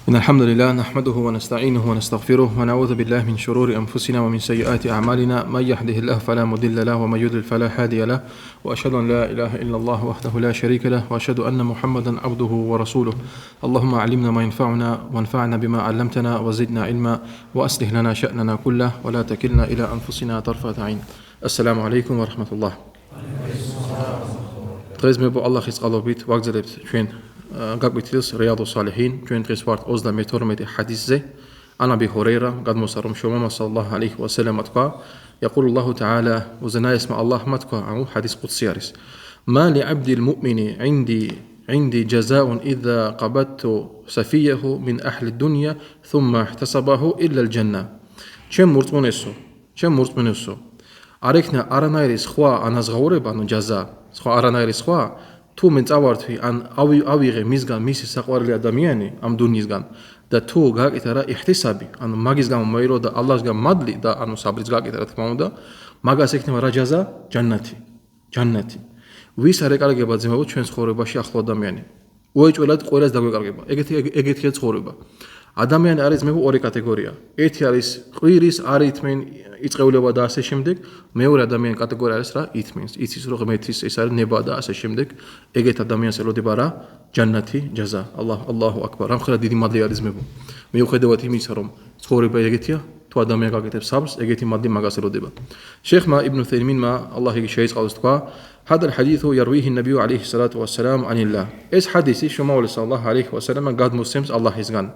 إن الحمد لله نحمده ونستعينه ونستغفره ونعوذ بالله من شرور أنفسنا ومن سيئات أعمالنا من يهده الله فلا مضل له ومن يضلل فلا هادي له وأشهد أن لا إله إلا الله وحده لا شريك له وأشهد أن محمدا عبده ورسوله اللهم علمنا ما ينفعنا وانفعنا بما علمتنا وزدنا علما وأصلح لنا شأننا كله ولا تكلنا إلى أنفسنا طرفة عين. السلام عليكم ورحمة الله. დღეს მე ალლაჰის წყალობით ვაგრძელებთ ჩვენ გაკვეთილს რიადუს სალიჰინ. ჩვენ დღეს ვართ 32 ჰადისზე. عن أبي هريرة قد مصر محمد صلى الله عليه وسلم يقول الله تعالى وزنا يسمع الله متكوا عن حديث قدسي يارس ما لعبد المؤمن عندي جزاء إذا قبضت سفيه من أهل الدنيا ثم احتسبه إلا الجنة. чем მურწმუნესო არ ექნა არანაირი სხვა ანაზღაურება ანუ ჯაზა სხვა არანაირი სხვა თუ მე წავართვი ან ავიღე მისგან მისი საყვარელი ადამიანი ამ დუნიისგან და თუ გააკეთა რა ihtisabი ანუ მაგის გამო მოირო და ალლაჰისგან მადლი და ანუ საბრიც გააკეთა რა თქმა უნდა მაგას ექნება რა ჯაზა ჯანნათი ვის არ ეკარგება ძმებო ჩვენ ცხოვრებაში ახლო ადამიანი უეჭველად ყველას დაგვეკარგება ეგეთია ცხოვრება ადამიანი არის მე ორი კატეგორია. ერთი არის ყვირის არ ითმენ იწყევლება და ასე შემდეგ. მეორე ადამიანის კატეგორია არის რა ითმენს. იცის რომ ღმერთის ეს არის ნება და ასე შემდეგ. ეგეთ ადამიანს ელოდება რა ჯანნათი ჯაზა. ალლაჰუ აკბარ. ამხელა დიდი მადლი არის მე. მიუხედავად იმისა რომ ცხოვრება ეგეთია თუ ადამიანი გაკეთებს საბრს ეგეთი მადლი მაგას ელოდება. შეიხმა იბნ თეიმინმა ალლაჰი შეიწყალოს თქვა هذا الحديث يرويه النبي عليه الصلاة والسلام عن الله. إس حديثي شمال صلى الله عليه وسلم قد مسلمس الله يزغن.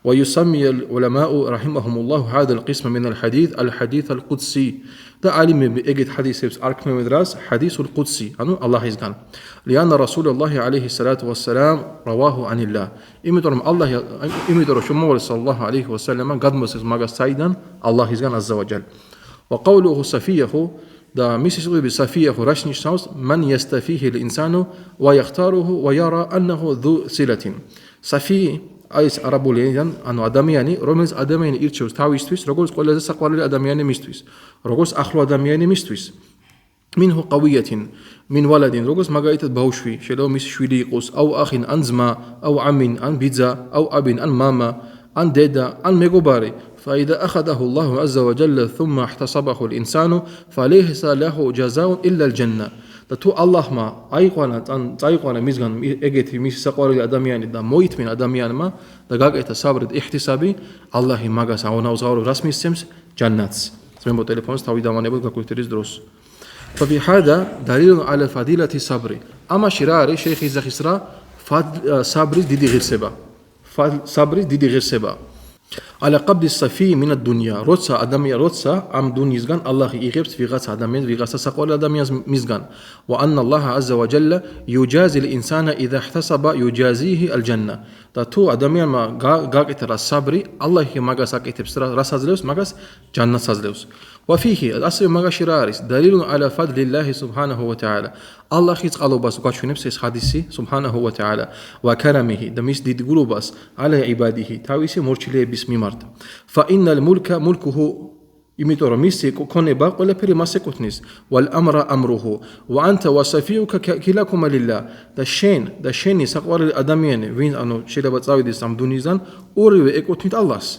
ويسمي العلماء رحمهم الله هذا القسم من الحديث القدسي. ده علم بإجد حديث أركم مدرس حديث القدسي أنو الله يزغن. لأن رسول الله عليه الصلاة والسلام رواه عن الله. إمدر شمال صلى الله عليه وسلم قد مسلمس مغا سيدا الله يزغن عز وجل. وقوله سفيه და მისი სიტყვები საფიაჰუ რას ნიშნავს მან იასტაფიჰი ლინსანუ ვა yaxtaruhu ვა yara annahu dhu silatin. საფი არის არაბული ენიდან ანუ ადამიანი რომელიც ადამიანი ირჩევს თავისთვის როგორც ყველაზე საყვარელი ადამიანი მისთვის როგორც ახლო ადამიანი მისთვის minhu qawiyatin min waladin როგორც მაგალითად ბავშვი შეიძლება მისი შვილი იყოს აუ ახინ ან ძმა აუ ამინ ან ბიძა აუ აბინ ან მამა ან დედა ან მეგობარი فإذا أخذه الله عز وجل ثم احتسبه الإنسان فليس له جزاء إلا الجنة. და თუ ალლაჰმა აიყვანა ან წაიყვანა მისგან ეგეთი მისი საყვარელი ადამიანი და მოითმენ ადამიანმა და გაკეთა საბრით ihtisabი ალლაჰი მაგას აუნაუზღაურებს რას მისცემს ჯანნათს. ძმებო ტელეფონს თავი დამანებოთ გაკვეთილის დროს. ففي هذا دليل على فضيلة الصبر. ამაში რა არის შეიხ იზახის რა საბრის დიდი ღირსება. على قبض الصفي من الدنيا روتسا ادميا روتسا ام دنيزغان الله يغيبس ويغاس ادميان ويغاس سقول ادميان ميزغان وان الله عز وجل يجازي الانسان اذا احتسب يجازيه الجنه და თუ ადამიანმა გააკეთა რა საბრი ალლაჰი მაგას აკეთებს რას აძლევს მაგას ჯანნათს აძლევს وفيه ასევე მაგაში რა არის دليل على فضل الله سبحانه وتعالى ალლაჰის წყალობას გვაჩვენებს ეს ჰადისი سبحانه وتعالى وكرمه და მის დიდგულობას على عباده თავისი მორჩილეების მიმართ فإن الملك ملكه იმიტომ რომ მისი ქონება ყველაფერი მას ეკუთვნის ვალ ამრა ამრუჰუ ვა ანტა ვა საფიუქა კილაკუმა ლილლა და შენი საყვარელი ადამიანი ვინ ანუ შეიძლება წავიდეს ამ დუნიისგან ორივე ეკუთვნით ალლაჰს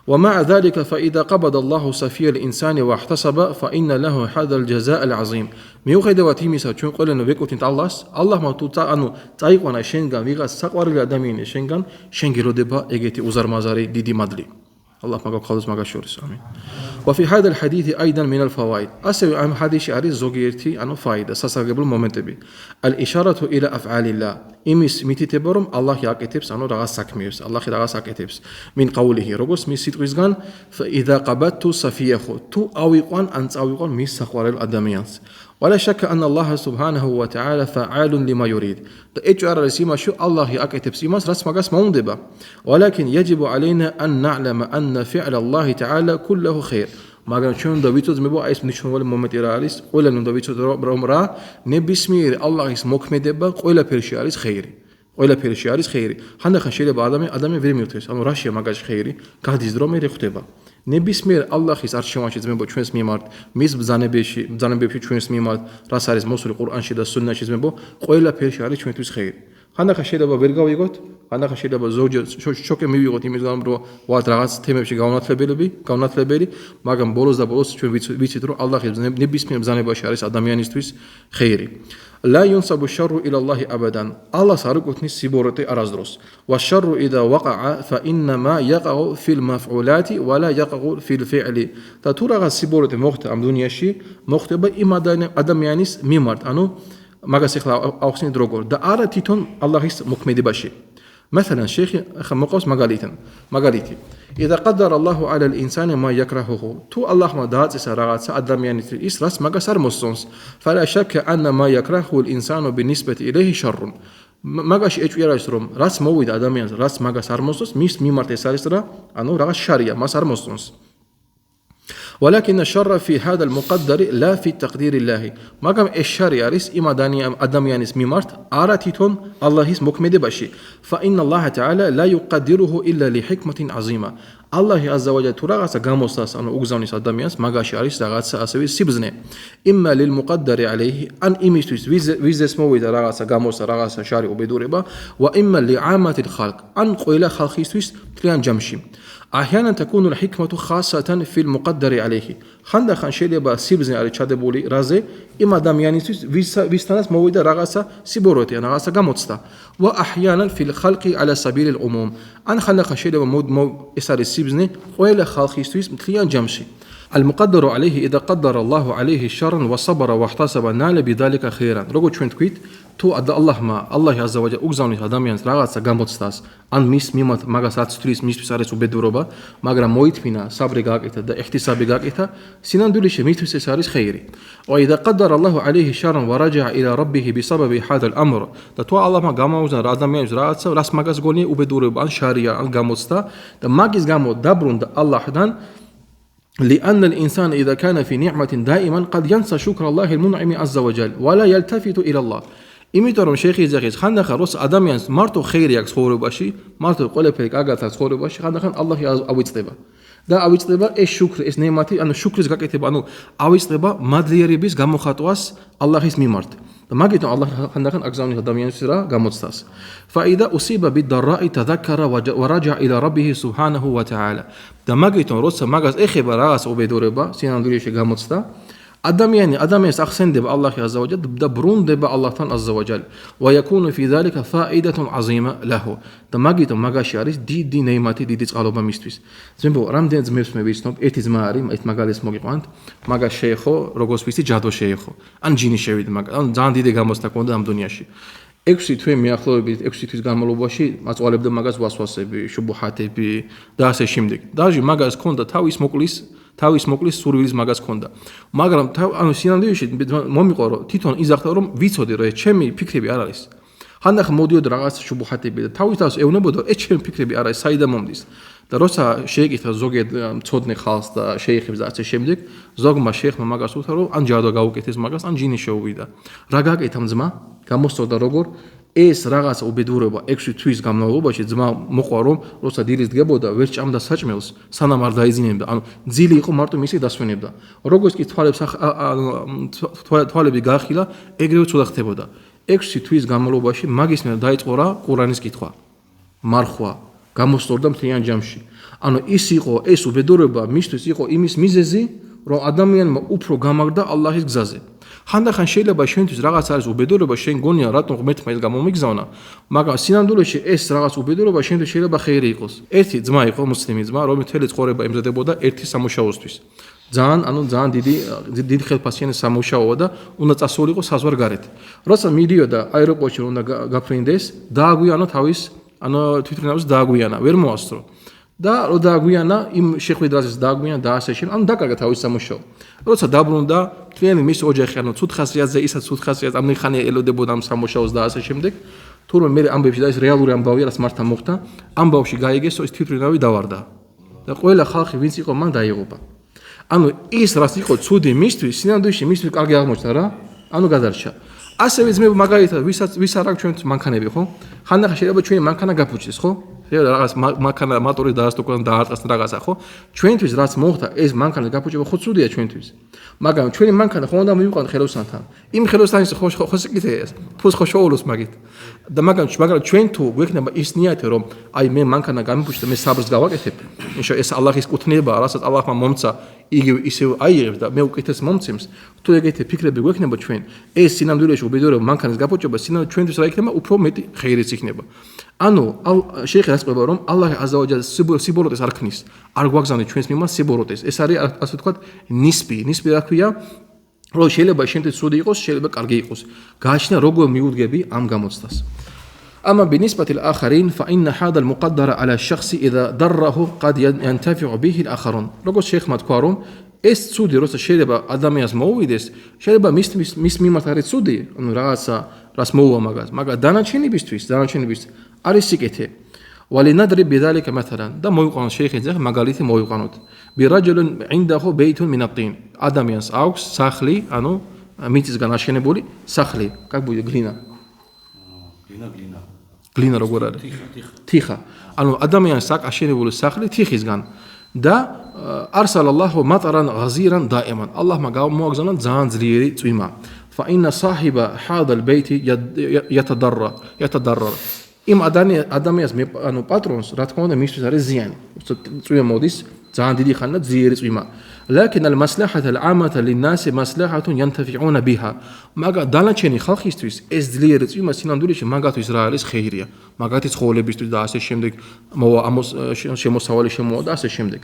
ومع ذلك فإذا قبض الله صفي الإنسان واحتسب فإن له هذا الجزاء العظيم. მიუხედავად იმისა ჩვენ ყველანი ვეკუთვნით ალლაჰს ალლაჰმა თუ ანუ წაიყვანა შენგან ვიღაც საყვარელი ადამიანი შენგან შენ გიროდება ეგეთი უზარმაზარი დიდი მადლი. الله ما قال ما قشورس آمين. وفي هذا الحديث أيضا من الفوائد. أسمع عن حديث أريز زوجيرتي أنه فائدة. سأسأقبل مومنت بي. الإشارة إلى أفعال الله. إمس متتبرم الله يعكتبس أنه رغاس سكميرس. الله رغاس يعكتبس من قوله. رجوس ميسيت رزقان فإذا قبضت صفيه تو أويقان أنت أويقان ميس سخوار الأدميانس. ولا شك أن الله سبحانه وتعالى فعال لما يريد. إجعل رسيما شو الله يعكتب سيماس رسم قاس موندبا. ولكن يجب علينا أن نعلم أن فعل الله تعالى كله خير. ما قال شون داويتوز مبوا عايز نشون ولا مومنت إراليس ولا نداويتوز برمرا نبسمير الله اسمك مدبا ولا برشياريس خيري. ولا برشياريس خيري. هذا خشيل بعدامي فيرميوتيس. أنا راشيا ما قالش خيري. كهديز درامي رختبا. ნებისმიერ ალლაჰის არშევანში ძმებო ჩვენს მიმართ მის ბრძანებებში ჩვენს მიმართ რას არის მოსული ყურანში და სუნნაში ძმებო ყველაფერში არის ჩვენთვის ხეირი ხანდახან შეიძლება ვერ გავიგოთ, ხანდახან შეიძლება ზოგჯერ შოკი მივიღოთ იმის გამო, რომ ვართ რაღაც თემებში გაუნათლებელი, მაგრამ ბოლოს და ბოლოს ჩვენ ვიცით, რომ ალლაჰის ნებისმიერ ბრძანებაში არის ადამიანისთვის ხეირი. لا ينسب الشر إلى الله أبدا الله سارقتني سيبورتي أرازدروس والشر إذا وقع فإنما يقع في المفعولات ولا يقع في الفعل تطورغ سيبورتي مخت أم دنيا شي مخت بإما أدم يانيس ميمارت أنو ماغا سيخلا أوخسين دروغور دا آرا تيتون الله يس مكمدي باشي مثلا شيخ مقوس مغاليتي إذا قدر الله على الإنسان ما يكرهه تو الله ما دات سرعات أدم يعني إسراس ما قصر مصنص فلا شك أن ما يكرهه الإنسان بالنسبة إليه شر ما قاش إيش يراسرم راس مويد أدم يعني راس ما قصر مصنص ميس ميمارت سالسرا أنو راس شريعة ما صار مصنص ولكن الشر في هذا المقدر لا في تقدير الله ما قام الشر يارس إما داني أدم يعني ميمارت آراتيتون الله اسم مكمد باشي فإن الله تعالى لا يقدره إلا لحكمة عظيمة الله عز وجل تراغس غاموستاس أنو أغزانيس أدم يانس ما قاش يارس راغس أسوي سيبزني إما للمقدر عليه أن إميستوس ويزس مويد راغس غاموس راغس شاري وبدوربا وإما لعامة الخلق أن قيل خلقيستوس تليان جمشي أحيانا تكون الحكمة خاصة في المقدر عليه خندا خان شيلبا سيبزني على تشادبولي رازي إما داميانيس ويستانس مويدا راغاسا سيبوروتي راغاسا غاموتستا وأحيانا في الخلق على سبيل العموم أن خندا خان شيلبا مو إسار سيبزني وإلى خلقيستوس تليان جمشي المقدر عليه إذا قدر الله عليه شرا وصبر واحتسب نال بذلك خيرا رغو ჩვენ თქვით თუ ალლაჰმა ალლაჰი აზა ვაჯა უგზავნის ადამიანს რაღაცა გამოცდას ან მის მიმართ მაგას აცვლის მისთვის არის უბედურობა მაგრამ მოითმინა საბრი გააკეთა და ეხტისაბი გააკეთა სინამდვილეში მისთვის ეს არის ხეირი وإذا قدر الله عليه شرا ورجع إلى ربه بسبب هذا الأمر და თუ ალლაჰმა გამაუზნა ადამიანს რაღაცა რას მაგას გონია უბედურება ან შარია ან გამოცდა და მაგის გამო დაბრუნდა ალლაჰთან لأن الإنسان إذا كان في نعمة دائما قد ينسى شكر الله المنعم عز وجل ولا يلتفت إلى الله იმიტომ რომ შეიხი ზახის ხანდახან როს ადამიანს მარტო ხეირი აქვს ცხოვრებაში მარტო ყველაფერი კარგად აქვს ცხოვრებაში ხანდახან ალლაჰი ავიწყდება და ავიწყდება ეს შუქრი ეს ნეიმათი ანუ შუქრის გაკეთება ანუ ავიწყდება მადლიერების გამოხატვას ალლაჰის მიმართ და მაგიტომ ალლაჰ ხანდახან აგზავნის ადამიანს რა გამოცდას فإذا أصيب بالضراء تذكر ورجع إلى ربه سبحانه وتعالى და მაგიტომ როცა მაგას ეხება რაღაც უბედურება სინამდვილეში გამოცდა ადამიანს ახსენდება ალლაჰი عز وجل და ბრუნდება ალლაჰთან عز وجل ويكون في ذلك فائدة عظيمة له და მაგიტომ მაგაში არის დიდი ნეიმათი დიდი წყალობა მისთვის ძმებო რამდენი ძმებს მე ვიცნობ ერთი ძმა არის ეს მაგალითს მოგიყვანთ მაგას შეეხო როგორც ვიცი ჯადო შეეხო ან ჯინი შევიდა ან ძალიან დიდი გამოცდა ჰქონდა ამ დუნიაში 6 თვე მიახლოებით 6 თვის განმავლობაში მაწვალებდა მაგას ვასვასები შუბუჰატები და ასე შემდეგ დაჟე მაგას ჰქონდა თავის მოკლის სურვილის მაგას ჰქონდა მაგრამ ანუ სინამდვილეში მომიყო რომ თვითონ იზახდა რომ ვიცოდი რომ ეს ჩემი ფიქრები არ არის ხანდახან მოდიოდა რაღაც შუბუჰატები და თავის თავს ეუბნებოდა ეს ჩემი ფიქრები არ არის საიდან მომდის და როცა შეეკითხა ზოგიერთ მწოდნე ხალხს და შეიხებს და ასე შემდეგ ზოგმა შეეხმა მაგას უთხრა რომ ან ჯადო გაუკეთეს მაგას ან ჯინი შეუვიდა რა გააკეთა ძმა გამოსწორდა როგორ ეს რაღაც უბედურება 6 თვის განმავლობაში ძმა მოყვა რომ როცა დილის დგებოდა ვერ ჭამდა საჭმელს სანამ არ დაიზინებდა ანუ ძილი იყო მარტო მისი დასვენებდა როგორც კი თვალები გაახილა ეგრევე ცუდა ხდებოდა 6 თვის განმავლობაში მაგის მიერ დაიწყო რა ყურანის კითხვა მარხვა გამოსწორდა მთლიან ჯამში ანუ ის იყო ეს უბედურება მისთვის იყო იმის მიზეზი რომ ადამიანმა უფრო გამაგრდა ალლაჰის გზაზე ხანდახან შეიძლება შენთვის რაღაც არის უბედურება შენ გონია რატომ ღმერთმა ეს გამომიგზავნა მაგრამ სინამდვილეში ეს რაღაც უბედურება შენთვის შეიძლება ხეირი იყოს ერთი ძმა იყო მუსლიმი ძმა რომელიც მთელი ცხოვრება ემზადებოდა ერთი სამუშაოსთვის ძალიან დიდი ხელფასიანი სამუშაოა და უნდა წასულიყო საზღვარგარეთ როცა მიდიოდა აეროპორტში უნდა გაფრინდეს დააგვიანა თავის ანუ თვითონაც დააგვიანა ვერ მოასწრო და რო დააგვიანა იმ შეხვედრაზეც დააგვიანა და ასე შემდეგ ანუ დაკარგა თავის სამუშაო როცა დაბრუნდა მთლიანი მის ოჯახი ანუ ცუდ ხასიათზე ისაც ცუდ ხასიათს ამ ხანი ელოდებოდა ამ სამუშაოს და ასე შემდეგ თურმე მე ამბებში და ეს რეალური ამბავია რაც მართა მოხდა ამბავში გაიგეს ის თვითონავი დავარდა და ყველა ხალხი ვინც იყო მან დაიღუპა ანუ ის რაც იყო ცუდი მისთვის სინამდვილეში მისთვის კარგი აღმოჩნდა რა ანუ გადარჩა ასევე ძმებო მაგალითად ვის არ აქვს ჩვენ მანქანები ხო ხანდახან შეიძლება ჩვენი მანქანა გაფუჭდეს ხო რაღაც მანქანა მოტორის დაასტუკან დაარტყას რაღაცა ხო ჩვენთვის რაც მოხდა ეს მანქანა გაფუჭება ხო ცუდია ჩვენთვის მაგრამ ჩვენი მანქანა ხო უნდა მივიყვანოთ ხელოსანთან იმ ხელოსანის ხო სიკეთეა ფულს ხო შოულოს მაგით და მაგრამ ჩვენ თუ გვექნება ის ნიათი რომ აი მე მანქანა გამიფუჭდა მე საბრს გავაკეთებ ეს ალლაჰის კუთვნილებაა რასაც ალლაჰმა მომცა იგივე ისევ აიღებს და მე უკეთეს მომცემს თუ ეგეთი ფიქრები გვექნება ჩვენ ეს სინამდვილეში უბედურება მანქანის გაფუჭება სინამდვილეში ჩვენთვის რა იქნება უფრო მეტი ხეირიც იქნება ანუ შეიხი რაც ყვება რომ ალლაჰი აზავაჯალ სიბოროტეს არ ქმნის არ გვაგზავნებს ჩვენს მიმართ სიბოროტეს ეს არის ასე ვთქვათ ნისბი რა ქვია რომ შეიძლება შენთვის ცუდი იყოს შეიძლება კარგი იყოს გააჩნია როგორ მიუდგები ამ გამოცდას أما بالنسبة للآخرين فإن هذا المقدر على الشخص إذا ضره قد ينتفع به الآخرون როგორც შეიხმა თქვა რომ ეს ცუდი როცა შეიძლება ადამიანს მოუვიდეს შეიძლება მის მიმართ არის ცუდი ანუ რაღაცა რას მოუვა მაგრამ დანარჩენებისთვის არის სიკეთე ولنضرب بذلك مثلا და მოიყვანოთ შეიხი ძახ მაგალითი მოიყვანოთ برجل عنده بيت من الطين ადამიანს აქვს სახლი ანუ მიწისგან აშენებული სახლი как будет გლინა როგორ არის თიხა ანუ ადამიანს აქვს აშენებული სახლი თიხისგან და არსალალლაჰუ მატარან ღაზირან დაიმან ალლაჰმა გამოაგზავნა ძალიან ძლიერი წვიმა فإن صاحب هذا البيت يتضرر იმ ადამიანს ანუ პატრონს რა თქმა უნდა მისთვის არის ზიანი წვიმა მოდის ძალიან დიდი ხანია ძლიერი წვიმა لكن المصلحة العامة للناس مصلحة ينتفعون بها მაგრამ დანარჩენი ხალხისთვის ეს ძლიერი წვიმა სინამდვილეში მაგათთვის რა არის ხეირია მაგათი ცხოვრებისთვის და ასე შემდეგ შემოსავალი შემოვა და ასე შემდეგ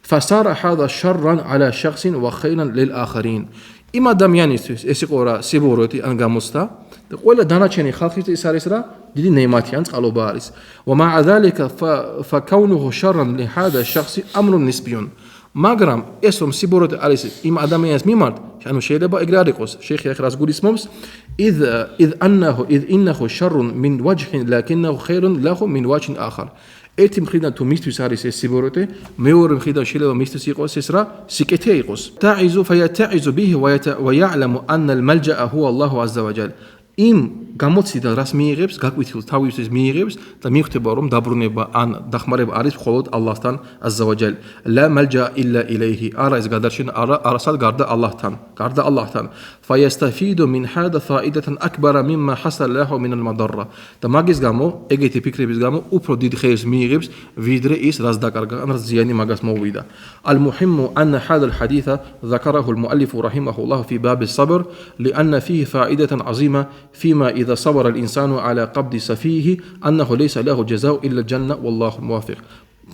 فصار هذا شرا على شخص وخيرا للآخرين იმ ადამიანისთვის ეს იყო რა სიბოროტი ან გამოცდა და ყველა დანარჩენი ხალხისთვის არის რა დიდი ნეიმათი ან წყალობა არის ومع ذلك فكونه شرا لهذا الشخص امر نسبي მაგრამ ეს რომ სიბოროტე არის იმ ადამიანის მიმართ ანუ შეიძლება ეგრე არ იყოს შეიხი ახლა რას გულისხმობს اذ انه شر من وجه لكنه خير له من وجه اخر ერთი მხრიდან თუ მისთვის არის ეს სიბოროტე მეორე მხრიდან შეიძლება მისთვის იყოს ეს რა სიკეთე იყოს تعز فيتعز به ويعلم ان الملجأ هو الله عز وجل იმ გამოცდიდან რას მიიღებს გაკვეთილ თავისთვის მიიღებს და მიხვდება რომ დაბრუნება ან დახმარება არის მხოლოდ ალლაჰთან عز وجل لا ملجأ الا اليه არა ეს გადარჩენა არასად გარდა ალლაჰთან فيستفيد من هذا فائدة أكبر مما حصل له من المضرة და მაგის გამო ეგეთი ფიქრების გამო უფრო დიდ ხეირს მიიღებს ვიდრე ის რაც დაკარგა ან რაც ზიანი მაგას მოუვიდა المهم أن هذا الحديث ذكره المؤلف رحمه الله في باب الصبر لأن فيه فائدة عظيمة فيما إذا صبر الإنسان على قبض سفيه أنه ليس له جزاء إلا الجنة والله الموافق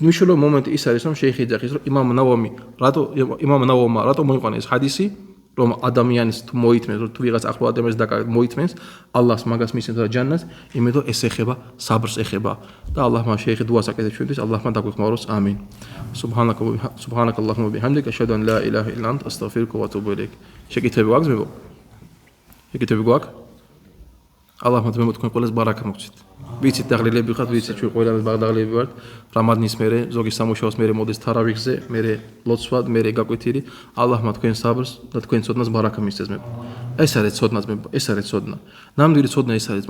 مشلو مومنت إيسا رسم شيخي دقيق إمام نووي راتو مويقان إس حديثي რომ ადამიანის თუ მოითმენს თუ ვიღაც ახლო ადამიანს მოითმენს ალლაჰს მაგას მისცემს და ჯანნას იმედო ეს ეხება საბრს ეხება და ალლაჰმა შეიხი დუას აკეთებს ჩვენთვის ალლაჰმა დაგვეხმაროს ამინ სუბჰანაკალლაჰუმმა ბიჰამდიკ აშჰადუ ან ლა ილაჰა ილლა ანტ ასტაგფირუკა ვა ატუბუ ილეიქ შეკითები გვაქვს მეგო შეკითები გვაქვს ალლაჰმა თქვენ თქვენ ყველას ბარაკა მოგცეთ ვიცით დაღლილები ხართ ვიცით ჩვენ ყველანი ბაღდაღლილები ვართ რამადნის მერე ზოგი სამუშაოს მერე მოდის თარავიხზე მერე ლოცვად მერე გაკვეთილი ალლაჰმა თქვენ საბრს და თქვენ ცოდნას ბარაკა მისცეს მე ეს არის ცოდნას მე ეს არის ცოდნა ნამდვილი ცოდნა ეს არის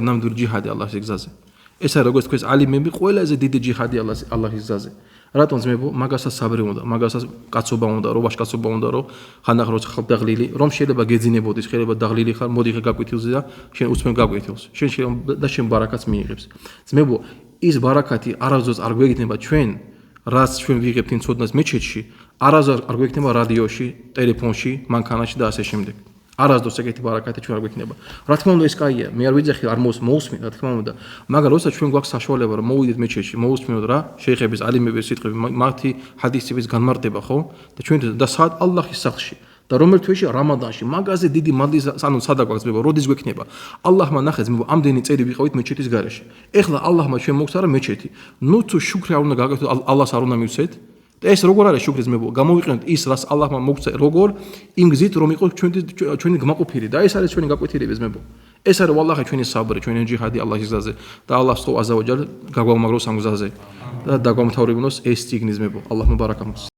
ნამდვილი ჯიჰადი ალლაჰის გზაზე ეს არის როგორც თქვენ ალიმები ყველაზე დიდი ჯიჰადი ალლაჰის გზაზე რატომ ძმებო მაგასაც საბრი უნდა მაგასაც კაცობა უნდა რო ვაშკაცობა უნდა რო ხანახ რო ხალ დაღლილი რომ შეიძლება გეძინებოდეს შეიძლება დაღლილი ხარ მოდი ხე გაკვეთილზე და შენ უცმენ გაკვეთილს შენ შეიძლება და შენ ბარაკაც მიიღებს ძმებო ის ბარაკათი არასდროს არ გვეგნება ჩვენ რაც ჩვენ ვიღებთ იმ ცოდნას მეჩეთში არასდროს არ გვეგნება რადიოში ტელეფონში მანქანაში და ასე შემდეგ არასდროს ეგეთი ბარაკათი ჩვენ არ გვექნება რა თქმა უნდა ეს კაია მე არ ვიძახი არ მოусმენ რა თქმა უნდა მაგრამ როცა ჩვენ გვაქვს საშუალება რომ მოვიდეთ მეჩეთში მოусმენოთ რა შეიხების ალიმების სიტყვები მათი ჰადისების განმარტება ხო და ჩვენ და სად ალლაჰის სახლში და რომელ თვეში რამადანში მაგაზე დიდი მადლის ანუ სადა გვაქვს ძმებო როდის გვექნება ალლაჰმა ნახე ძმებო ამდენი წელი ვიყავით მეჩეთის გარეშე ეხლა ალლაჰმა ჩვენ მოგცარა მეჩეთი ნუ თუ შუქრი არ უნდა გაგაკეთოთ ალლაჰს არ უნდა მივცეთ და ეს როგორ არის შუქრის ძმებო გამოვიყენოთ ის რას ალლაჰმა მოგცა როგორ იმ გზით რომ იყოს ჩვენი გმაყოფილი და ეს არის ჩვენი გაკვეთილები ძმებო ეს არის ვალლაჰი ჩვენი საბრი ჩვენი ჯიჰადი ალლაჰის გზაზე და ალლაჰს ხო აზავაჯალ გაგვამაგროს ამ გზაზე და დაგვამთავრებინოს ეს წიგნი ძმებო ალლაჰმა ბარაკა